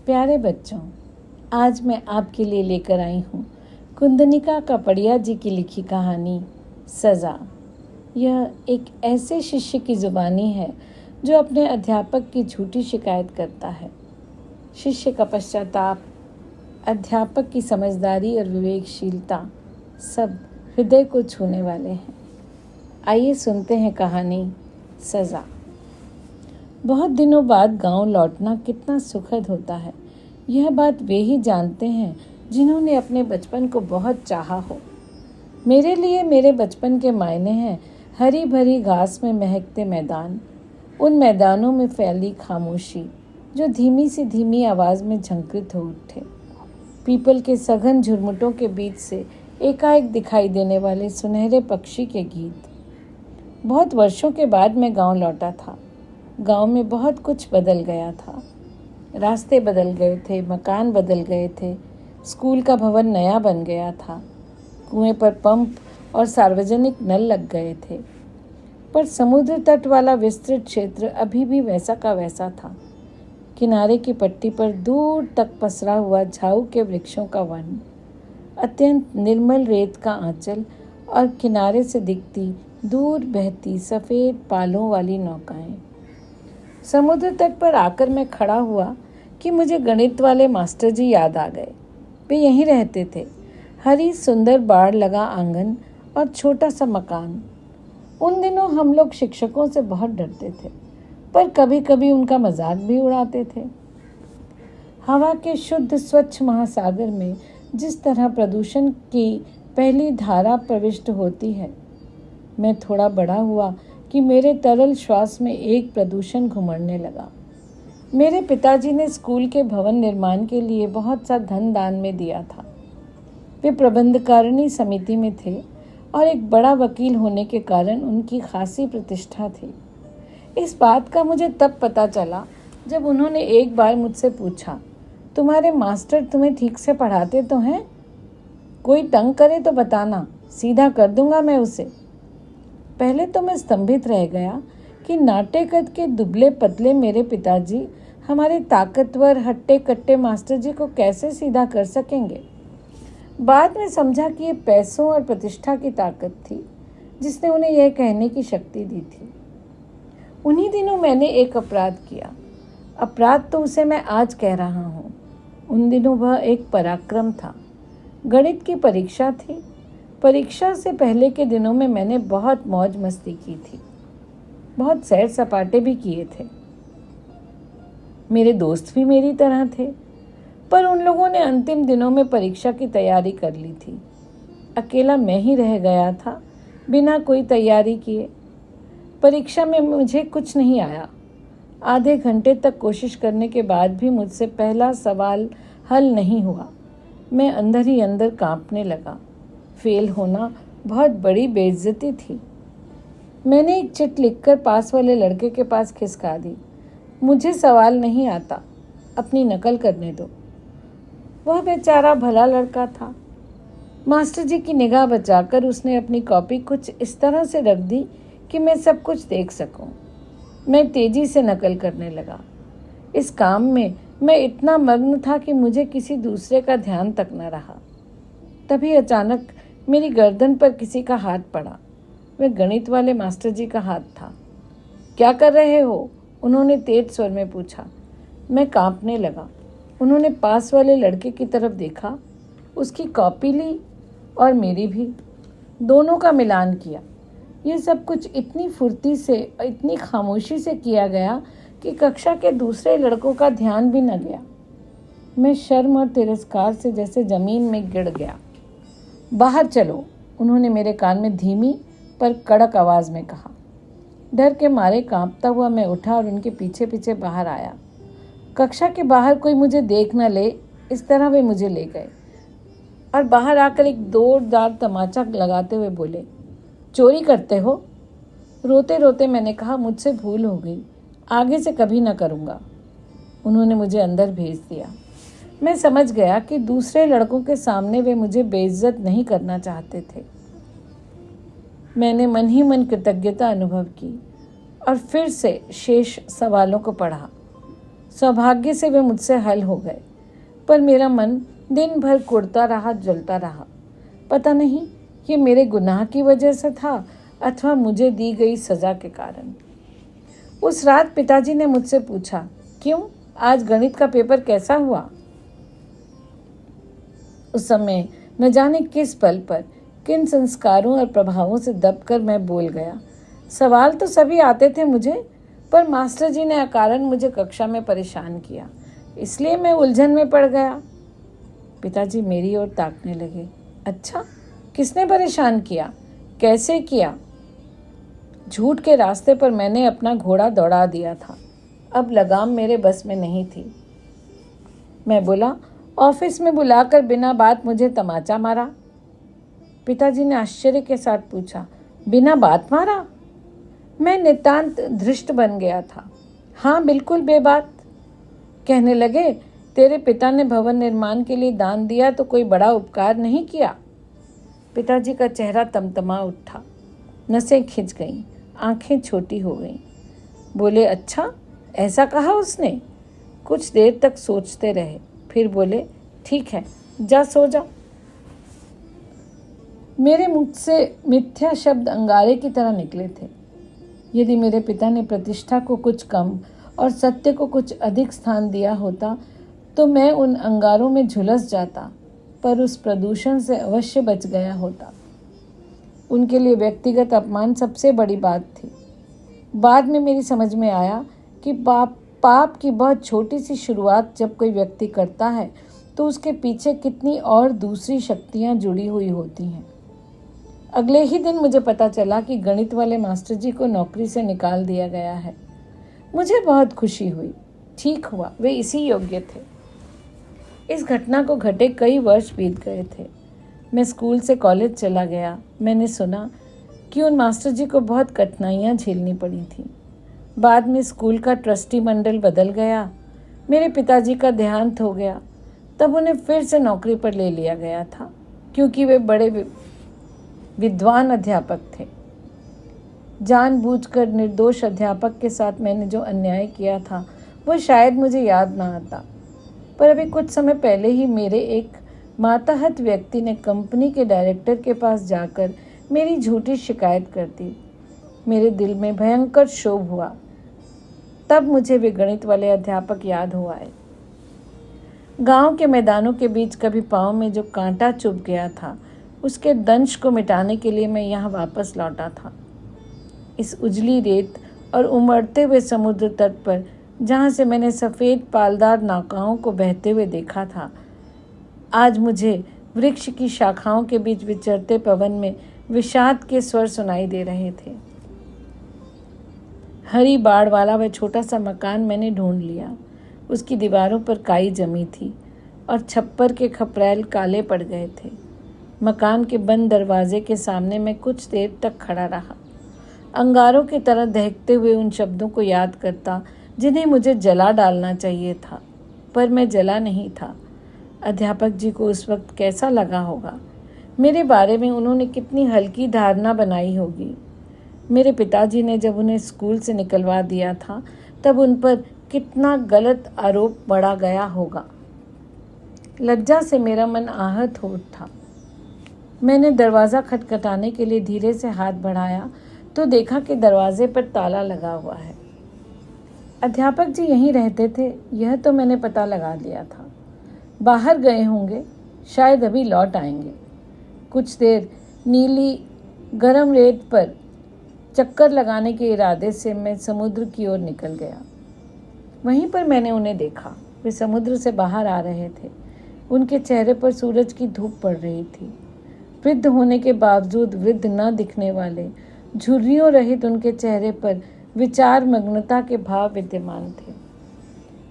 प्यारे बच्चों, आज मैं आपके लिए लेकर आई हूँ कुंदनिका कापड़िया जी की लिखी कहानी सज़ा। यह एक ऐसे शिष्य की जुबानी है जो अपने अध्यापक की झूठी शिकायत करता है। शिष्य का पश्चाताप, अध्यापक की समझदारी और विवेकशीलता सब हृदय को छूने वाले हैं। आइए सुनते हैं कहानी सज़ा। बहुत दिनों बाद गांव लौटना कितना सुखद होता है, यह बात वे ही जानते हैं जिन्होंने अपने बचपन को बहुत चाहा हो। मेरे लिए मेरे बचपन के मायने हैं हरी भरी घास में महकते मैदान, उन मैदानों में फैली खामोशी जो धीमी सी धीमी आवाज़ में झंकृत हो उठे। पीपल के सघन झुरमुटों के बीच से एकाएक दिखाई देने वाले सुनहरे पक्षी के गीत। बहुत वर्षों के बाद मैं गांव लौटा था। गांव में बहुत कुछ बदल गया था। रास्ते बदल गए थे, मकान बदल गए थे, स्कूल का भवन नया बन गया था, कुएं पर पंप और सार्वजनिक नल लग गए थे। पर समुद्र तट वाला विस्तृत क्षेत्र अभी भी वैसा का वैसा था। किनारे की पट्टी पर दूर तक पसरा हुआ झाऊ के वृक्षों का वन, अत्यंत निर्मल रेत का आंचल और किनारे से दिखती दूर बहती सफ़ेद पालों वाली नौकाएं। समुद्र तट पर आकर मैं खड़ा हुआ कि मुझे गणित वाले मास्टर जी याद आ गए। वे यहीं रहते थे। हरी सुंदर बाड़ लगा आंगन और छोटा सा मकान। उन दिनों हम लोग शिक्षकों से बहुत डरते थे, पर कभी कभी उनका मजाक भी उड़ाते थे। हवा के शुद्ध स्वच्छ महासागर में जिस तरह प्रदूषण की पहली धारा प्रविष्ट होती है, मैं थोड़ा बड़ा हुआ कि मेरे तरल श्वास में एक प्रदूषण घुमड़ने लगा। मेरे पिताजी ने स्कूल के भवन निर्माण के लिए बहुत सा धन दान में दिया था। वे प्रबंधकारिणी समिति में थे और एक बड़ा वकील होने के कारण उनकी खासी प्रतिष्ठा थी। इस बात का मुझे तब पता चला जब उन्होंने एक बार मुझसे पूछा, तुम्हारे मास्टर तुम्हें ठीक से पढ़ाते तो हैं? कोई तंग करे तो बताना, सीधा कर दूंगा मैं उसे। पहले तो मैं स्तंभित रह गया कि नाटे कद के दुबले पतले मेरे पिताजी हमारे ताकतवर हट्टे कट्टे मास्टर जी को कैसे सीधा कर सकेंगे। बाद में समझा कि ये पैसों और प्रतिष्ठा की ताकत थी जिसने उन्हें यह कहने की शक्ति दी थी। उन्हीं दिनों मैंने एक अपराध किया। अपराध तो उसे मैं आज कह रहा हूँ, उन दिनों वह एक पराक्रम था। गणित की परीक्षा थी। परीक्षा से पहले के दिनों में मैंने बहुत मौज मस्ती की थी, बहुत सैर सपाटे भी किए थे। मेरे दोस्त भी मेरी तरह थे, पर उन लोगों ने अंतिम दिनों में परीक्षा की तैयारी कर ली थी। अकेला मैं ही रह गया था बिना कोई तैयारी किए। परीक्षा में मुझे कुछ नहीं आया। आधे घंटे तक कोशिश करने के बाद भी मुझसे पहला सवाल हल नहीं हुआ। मैं अंदर ही अंदर कांपने लगा। फेल होना बहुत बड़ी बेइज्जती थी। मैंने एक चिट लिखकर पास वाले लड़के के पास खिसका दी, मुझे सवाल नहीं आता, अपनी नकल करने दो। वह बेचारा भला लड़का था। मास्टर जी की निगाह बचाकर उसने अपनी कॉपी कुछ इस तरह से रख दी कि मैं सब कुछ देख सकूं। मैं तेजी से नकल करने लगा। इस काम में मैं इतना मग्न था कि मुझे किसी दूसरे का ध्यान तक न रहा। तभी अचानक मेरी गर्दन पर किसी का हाथ पड़ा। वह गणित वाले मास्टर जी का हाथ था। क्या कर रहे हो? उन्होंने तेज स्वर में पूछा। मैं कांपने लगा। उन्होंने पास वाले लड़के की तरफ देखा, उसकी कॉपी ली और मेरी भी। दोनों का मिलान किया। यह सब कुछ इतनी फुर्ती से, इतनी खामोशी से किया गया कि कक्षा के दूसरे लड़कों का ध्यान भी न गया। मैं शर्म और तिरस्कार से जैसे जमीन में गिर गया। बाहर चलो, उन्होंने मेरे कान में धीमी पर कड़क आवाज़ में कहा। डर के मारे कांपता हुआ मैं उठा और उनके पीछे पीछे बाहर आया। कक्षा के बाहर कोई मुझे देख न ले, इस तरह वे मुझे ले गए और बाहर आकर एक जोरदार तमाचा लगाते हुए बोले, चोरी करते हो? रोते रोते मैंने कहा, मुझसे भूल हो गई, आगे से कभी न करूँगा। उन्होंने मुझे अंदर भेज दिया। मैं समझ गया कि दूसरे लड़कों के सामने वे मुझे बेइज्जत नहीं करना चाहते थे। मैंने मन ही मन कृतज्ञता अनुभव की और फिर से शेष सवालों को पढ़ा। सौभाग्य से वे मुझसे हल हो गए, पर मेरा मन दिन भर कुढ़ता रहा, जलता रहा। पता नहीं ये मेरे गुनाह की वजह से था अथवा मुझे दी गई सज़ा के कारण। उस रात पिताजी ने मुझसे पूछा, क्यों, आज गणित का पेपर कैसा हुआ? उस समय न जाने किस पल पर, किन संस्कारों और प्रभावों से दबकर मैं बोल गया। सवाल तो सभी आते थे मुझे, पर मास्टर जी ने अकारण मुझे कक्षा में परेशान किया, इसलिए मैं उलझन में पड़ गया। पिताजी मेरी ओर ताकने लगे। अच्छा, किसने परेशान किया, कैसे किया? झूठ के रास्ते पर मैंने अपना घोड़ा दौड़ा दिया था। अब लगाम मेरे बस में नहीं थी। मैं बोला, ऑफिस में बुलाकर बिना बात मुझे तमाचा मारा। पिताजी ने आश्चर्य के साथ पूछा, बिना बात मारा? मैं नितांत धृष्ट बन गया था। हाँ, बिल्कुल बेबात। कहने लगे, तेरे पिता ने भवन निर्माण के लिए दान दिया तो कोई बड़ा उपकार नहीं किया? पिताजी का चेहरा तमतमा उठा, नसें खिंच गईं, आंखें छोटी हो गईं। बोले, अच्छा, ऐसा कहा उसने? कुछ देर तक सोचते रहे, फिर बोले, ठीक है, जा सो जा। मेरे मुख से मिथ्या शब्द अंगारे की तरह निकले थे। यदि मेरे पिता ने प्रतिष्ठा को कुछ कम और सत्य को कुछ अधिक स्थान दिया होता तो मैं उन अंगारों में झुलस जाता, पर उस प्रदूषण से अवश्य बच गया होता। उनके लिए व्यक्तिगत अपमान सबसे बड़ी बात थी। बाद में मेरी समझ में आया कि पाप की बहुत छोटी सी शुरुआत जब कोई व्यक्ति करता है तो उसके पीछे कितनी और दूसरी शक्तियाँ जुड़ी हुई होती हैं। अगले ही दिन मुझे पता चला कि गणित वाले मास्टर जी को नौकरी से निकाल दिया गया है। मुझे बहुत खुशी हुई। ठीक हुआ, वे इसी योग्य थे। इस घटना को घटे कई वर्ष बीत गए थे। मैं स्कूल से कॉलेज चला गया। मैंने सुना कि उन मास्टर जी को बहुत कठिनाइयाँ झेलनी पड़ी थीं। बाद में स्कूल का ट्रस्टी मंडल बदल गया। मेरे पिताजी का देहांत हो गया। तब उन्हें फिर से नौकरी पर ले लिया गया था, क्योंकि वे बड़े विद्वान अध्यापक थे। जानबूझकर निर्दोष अध्यापक के साथ मैंने जो अन्याय किया था वो शायद मुझे याद ना आता, पर अभी कुछ समय पहले ही मेरे एक माताहत व्यक्ति ने कंपनी के डायरेक्टर के पास जाकर मेरी झूठी शिकायत कर दी। मेरे दिल में भयंकर क्षोभ हुआ। तब मुझे वे गणित वाले अध्यापक याद हो आए। गांव के मैदानों के बीच कभी पाँव में जो कांटा चुभ गया था, उसके दंश को मिटाने के लिए मैं यहाँ वापस लौटा था। इस उजली रेत और उमड़ते हुए समुद्र तट पर, जहाँ से मैंने सफ़ेद पालदार नौकाओं को बहते हुए देखा था, आज मुझे वृक्ष की शाखाओं के बीच विचरते पवन में विषाद के स्वर सुनाई दे रहे थे। हरी बाड़ वाला वह छोटा सा मकान मैंने ढूंढ लिया। उसकी दीवारों पर काई जमी थी और छप्पर के खपरैल काले पड़ गए थे। मकान के बंद दरवाजे के सामने मैं कुछ देर तक खड़ा रहा, अंगारों की तरह दहकते हुए उन शब्दों को याद करता जिन्हें मुझे जला डालना चाहिए था, पर मैं जला नहीं था। अध्यापक जी को उस वक्त कैसा लगा होगा? मेरे बारे में उन्होंने कितनी हल्की धारणा बनाई होगी। मेरे पिताजी ने जब उन्हें स्कूल से निकलवा दिया था तब उन पर कितना गलत आरोप बढ़ा गया होगा। लज्जा से मेरा मन आहत हो उठा। मैंने दरवाज़ा खटखटाने के लिए धीरे से हाथ बढ़ाया तो देखा कि दरवाजे पर ताला लगा हुआ है। अध्यापक जी यहीं रहते थे, यह तो मैंने पता लगा लिया था। बाहर गए होंगे, शायद अभी लौट आएंगे। कुछ देर नीली गरम रेत पर चक्कर लगाने के इरादे से मैं समुद्र की ओर निकल गया। वहीं पर मैंने उन्हें देखा। वे समुद्र से बाहर आ रहे थे। उनके चेहरे पर सूरज की धूप पड़ रही थी। वृद्ध होने के बावजूद वृद्ध न दिखने वाले, झुर्रियों रहित उनके चेहरे पर विचार मग्नता के भाव विद्यमान थे।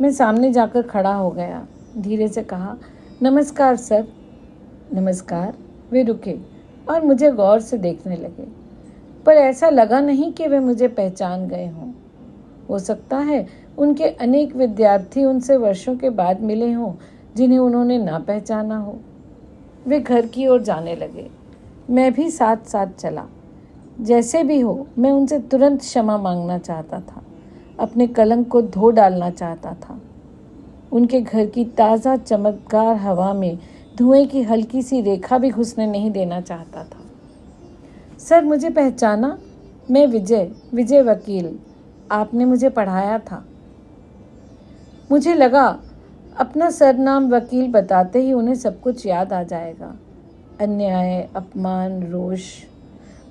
मैं सामने जाकर खड़ा हो गया। धीरे से कहा, नमस्कार सर। नमस्कार। वे रुके और मुझे गौर से देखने लगे, पर ऐसा लगा नहीं कि वे मुझे पहचान गए हों। हो सकता है उनके अनेक विद्यार्थी उनसे वर्षों के बाद मिले हों जिन्हें उन्होंने ना पहचाना हो। वे घर की ओर जाने लगे। मैं भी साथ साथ चला। जैसे भी हो, मैं उनसे तुरंत क्षमा मांगना चाहता था। अपने कलंक को धो डालना चाहता था। उनके घर की ताज़ा चमकदार हवा में धुएं की हल्की सी रेखा भी घुसने नहीं देना चाहता था। सर, मुझे पहचाना? मैं विजय वकील। आपने मुझे पढ़ाया था। मुझे लगा अपना सरनाम वकील बताते ही उन्हें सब कुछ याद आ जाएगा, अन्याय, अपमान, रोष।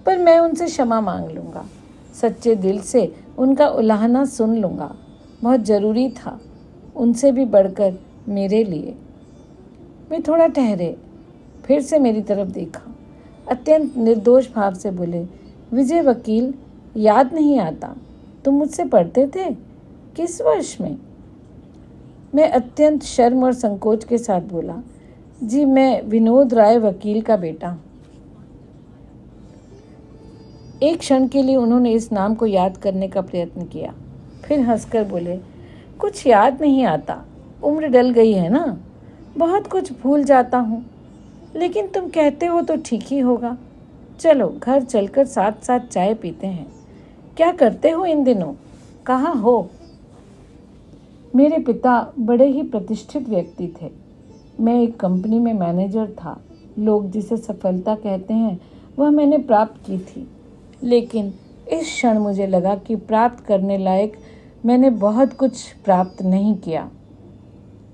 पर मैं उनसे क्षमा मांग लूँगा, सच्चे दिल से उनका उलाहना सुन लूँगा। बहुत ज़रूरी था, उनसे भी बढ़कर मेरे लिए। वे थोड़ा ठहरे, फिर से मेरी तरफ देखा, अत्यंत निर्दोष भाव से बोले, विजय वकील, याद नहीं आता? तुम मुझसे पढ़ते थे? किस वर्ष में? मैं अत्यंत शर्म और संकोच के साथ बोला, जी मैं विनोद राय वकील का बेटा हूँ। एक क्षण के लिए उन्होंने इस नाम को याद करने का प्रयत्न किया, फिर हंसकर बोले, कुछ याद नहीं आता, उम्र डल गई है ना, बहुत कुछ भूल जाता हूँ। लेकिन तुम कहते हो तो ठीक ही होगा। चलो घर चलकर साथ साथ चाय पीते हैं। क्या करते हो इन दिनों? कहाँ हो? मेरे पिता बड़े ही प्रतिष्ठित व्यक्ति थे। मैं एक कंपनी में मैनेजर था। लोग जिसे सफलता कहते हैं वह मैंने प्राप्त की थी। लेकिन इस क्षण मुझे लगा कि प्राप्त करने लायक मैंने बहुत कुछ प्राप्त नहीं किया।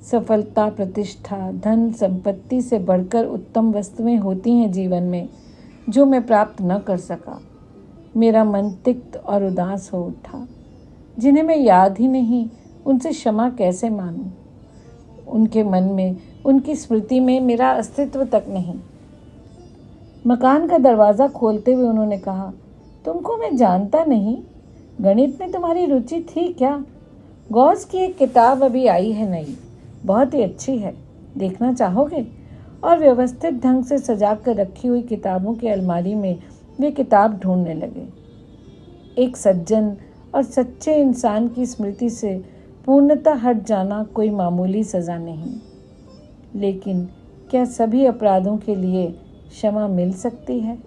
सफलता, प्रतिष्ठा, धन, संपत्ति से बढ़कर उत्तम वस्तुएं होती हैं जीवन में, जो मैं प्राप्त न कर सका। मेरा मन तिक्त और उदास हो उठा। जिन्हें मैं याद ही नहीं, उनसे क्षमा कैसे मानूं? उनके मन में, उनकी स्मृति में मेरा अस्तित्व तक नहीं। मकान का दरवाज़ा खोलते हुए उन्होंने कहा, तुमको मैं जानता नहीं। गणित में तुम्हारी रुचि थी क्या? गॉस की एक किताब अभी आई है नई, बहुत ही अच्छी है, देखना चाहोगे? और व्यवस्थित ढंग से सजा कर रखी हुई किताबों की अलमारी में वे किताब ढूंढने लगे। एक सज्जन और सच्चे इंसान की स्मृति से पूर्णतः हट जाना कोई मामूली सज़ा नहीं। लेकिन क्या सभी अपराधों के लिए क्षमा मिल सकती है?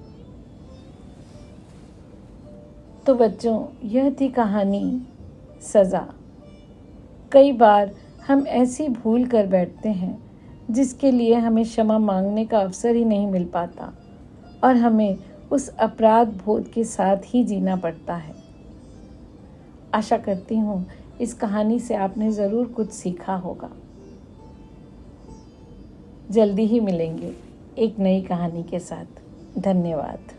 तो बच्चों, यह थी कहानी सज़ा। कई बार हम ऐसी भूल कर बैठते हैं जिसके लिए हमें क्षमा मांगने का अवसर ही नहीं मिल पाता और हमें उस अपराध बोध के साथ ही जीना पड़ता है। आशा करती हूँ इस कहानी से आपने ज़रूर कुछ सीखा होगा। जल्दी ही मिलेंगे एक नई कहानी के साथ। धन्यवाद।